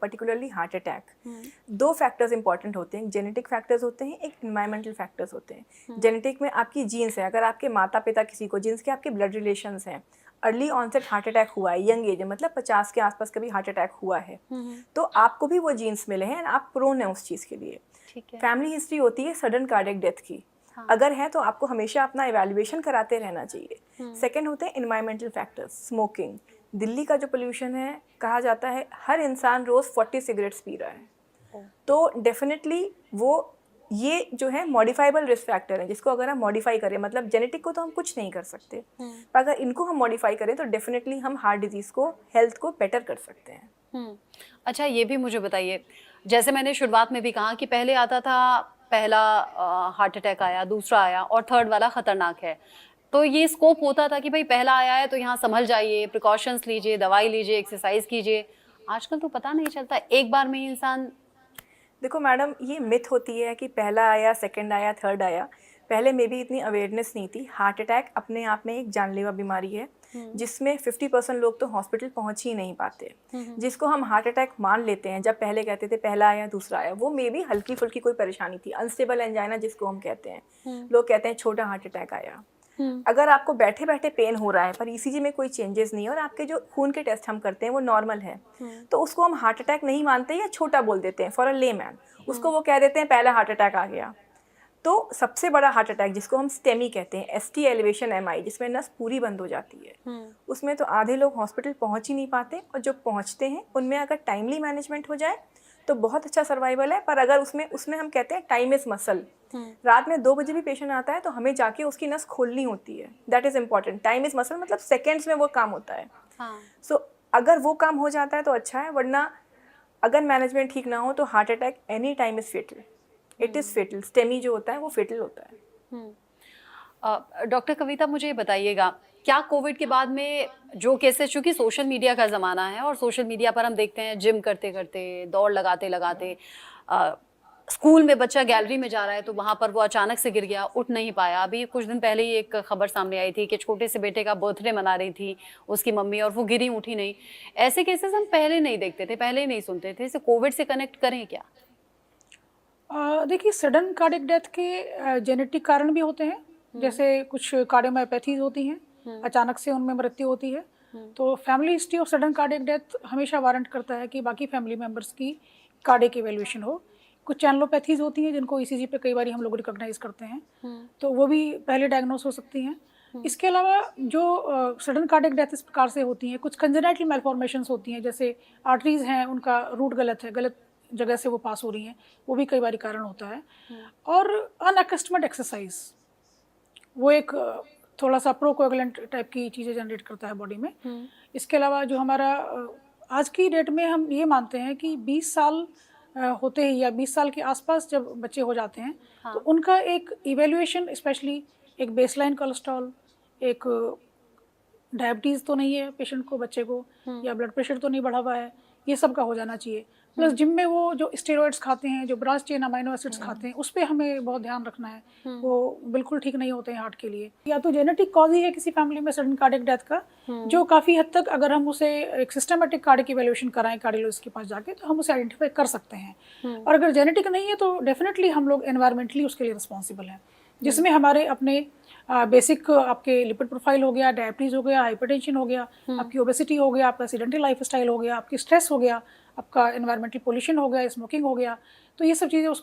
Particularly heart attack. दो factors important होते हैं, जेनेटिक फैक्टर्स होते हैं, एक इन्वायरमेंटल फैक्टर्स होते हैं। जेनेटिक में आपकी जीन्स है, अगर आपके माता पिता किसी को जीन्स के आपके ब्लड रिलेशंस हैं, अर्ली ऑनसेट हार्ट अटैक हुआ है, यंग एज मतलब 50 के आसपास कभी हार्ट अटैक हुआ है, तो आपको भी वो जीन्स मिले हैं, आप प्रोन है उस चीज़ के लिए। फैमिली हिस्ट्री होती है सडन कार्डियक डेथ की, अगर है तो आपको हमेशा अपना इवैल्यूएशन कराते रहना चाहिए। सेकंड होते हैं इन्वायरमेंटल फैक्टर्स, स्मोकिंग। दिल्ली का जो पोल्यूशन है, कहा जाता है हर इंसान रोज़ 40 सिगरेट्स पी रहा है, तो डेफिनेटली वो ये जो है मॉडिफाइबल रिस्क फैक्टर है, जिसको अगर हम मॉडिफाई करें, मतलब जेनेटिक को तो हम कुछ नहीं कर सकते, पर अगर इनको हम मॉडिफाई करें तो डेफिनेटली हम हार्ट डिजीज़ को, हेल्थ को बेटर कर सकते हैं। अच्छा, ये भी मुझे बताइए, जैसे मैंने शुरुआत में भी कहा कि पहले आता था, पहला हार्ट अटैक आया, दूसरा आया और थर्ड वाला खतरनाक है, तो ये स्कोप होता था कि भाई पहला आया है तो यहाँ संभल जाइए, प्रिकॉशंस लीजिए, दवाई लीजिए, एक्सरसाइज कीजिए। आजकल तो पता नहीं चलता, एक बार में ही इंसान। देखो मैडम, ये मिथ होती है कि पहला आया, सेकंड आया, थर्ड आया। पहले में भी इतनी अवेयरनेस नहीं थी। हार्ट अटैक अपने आप में एक जानलेवा बीमारी है, जिसमें 50% लोग तो हॉस्पिटल पहुंच ही नहीं पाते, जिसको हम हार्ट अटैक मान लेते हैं। जब पहले कहते थे पहला आया दूसरा आया, वो मे भी हल्की फुल्की कोई परेशानी थी, अनस्टेबल एंजाइना जिसको हम कहते हैं। लोग कहते हैं छोटा हार्ट अटैक आया। अगर आपको बैठे बैठे पेन हो रहा है पर ईसीजी में कोई चेंजेस नहीं है और आपके जो खून के टेस्ट हम करते हैं वो नॉर्मल है, तो उसको हम हार्ट अटैक नहीं मानते या छोटा बोल देते हैं फॉर अ लेमैन, उसको वो कह देते हैं पहला हार्ट अटैक आ गया। तो सबसे बड़ा हार्ट अटैक जिसको हम स्टेमी कहते हैं, एसटी एलिवेशन एमआई, जिसमें नस पूरी बंद हो जाती है, उसमें तो आधे लोग हॉस्पिटल पहुंच ही नहीं पाते, और जो पहुंचते हैं उनमें अगर टाइमली मैनेजमेंट हो जाए तो बहुत अच्छा सर्वाइवल है। पर अगर उसमें हम कहते हैं टाइम इज मसल, रात में 2 बजे भी पेशेंट आता है तो हमें जाके उसकी नस खोलनी होती है, that is important. Time is muscle मतलब सेकेंड्स में वो काम होता है। सो अगर वो काम हो जाता है तो अच्छा है, वरना अगर मैनेजमेंट ठीक ना हो तो heart attack any time is fatal, it is fatal. STEMI जो होता है वो फेटल होता है। डॉक्टर कविता, मुझे ये बताइएगा, क्या कोविड के बाद में जो केसेस, चूंकि सोशल मीडिया का ज़माना है और सोशल मीडिया पर हम देखते हैं जिम करते करते, दौड़ लगाते लगाते, स्कूल में बच्चा गैलरी में जा रहा है तो वहाँ पर वो अचानक से गिर गया, उठ नहीं पाया। अभी कुछ दिन पहले ही एक खबर सामने आई थी कि छोटे से बेटे का बर्थडे मना रही थी उसकी मम्मी और वो गिरी, उठी नहीं। ऐसे केसेस हम पहले नहीं देखते थे, पहले ही नहीं सुनते थे। इसे कोविड से कनेक्ट करें क्या? देखिए, सडन कार्डियक डेथ के जेनेटिक कारण भी होते हैं, जैसे कुछ कार्डियोमायोपैथीज होती हैं, अचानक से उनमें मृत्यु होती है, तो family history of sudden cardiac death हमेशा वारंट करता है कि बाकी फैमिली मेम्बर्स की कार्डियक इवेल्यूएशन हो। कुछ चैनलोपैथीज होती हैं जिनको ईसीजी पे कई बार हम लोग रिकॉग्नाइज करते हैं, तो वो भी पहले डायग्नोस हो सकती हैं। इसके अलावा जो सडन कार्डियक डेथ इस प्रकार से होती हैं, कुछ कंजेनाइटल मैलफॉर्मेशंस होती हैं, जैसे आर्टरीज हैं उनका रूट गलत है, गलत जगह से वो पास हो रही हैं, वो भी कई बार कारण होता है। और अनअकस्टमर्ड एक्सरसाइज, वो एक थोड़ा सा प्रोकोएगुलेंट टाइप की चीज़ें जनरेट करता है बॉडी में। इसके अलावा जो हमारा आज की डेट में हम ये मानते हैं कि 20 साल होते ही या 20 साल के आसपास जब बच्चे हो जाते हैं, तो उनका एक इवेल्युएशन, स्पेशली एक बेसलाइन कोलेस्ट्रॉल, एक डायबिटीज़ तो नहीं है पेशेंट को, बच्चे को, या ब्लड प्रेशर तो नहीं बढ़ा हुआ है, ये सब का हो जाना चाहिए। प्लस जिम में वो जो स्टेरॉइड्स खाते हैं, जो ब्रांच चेन अमाइनो एसिड्स खाते हैं, उस पर हमें बहुत ध्यान रखना है, वो बिल्कुल ठीक नहीं होते हैं हार्ट के लिए। या तो जेनेटिक कॉज ही है किसी फैमिली में सडन कार्डियक डेथ का, जो काफ़ी हद तक अगर हम उसे एक सिस्टमेटिक कार्डियक इवैल्यूएशन कराएं कार्डियोलॉजिस्ट के पास जाके, तो हम उसे आइडेंटिफाई कर सकते हैं। और अगर जेनेटिक नहीं है तो डेफिनेटली हम लोग एनवायरमेंटली उसके लिए रिस्पॉन्सिबल हैं, जिसमें हमारे अपने बेसिक आपके लिपिड प्रोफाइल हो गया, डायबिटीज़ हो गया, हाइपरटेंशन हो गया, आपकी ओबेसिटी हो गया, आपका सीडेंटरी लाइफ स्टाइल हो गया, आपकी स्ट्रेस हो गया, आपका एनवायरमेंटल पोल्यूशन हो गया, स्मोकिंग हो गया, तो ये सब चीज़ें उसको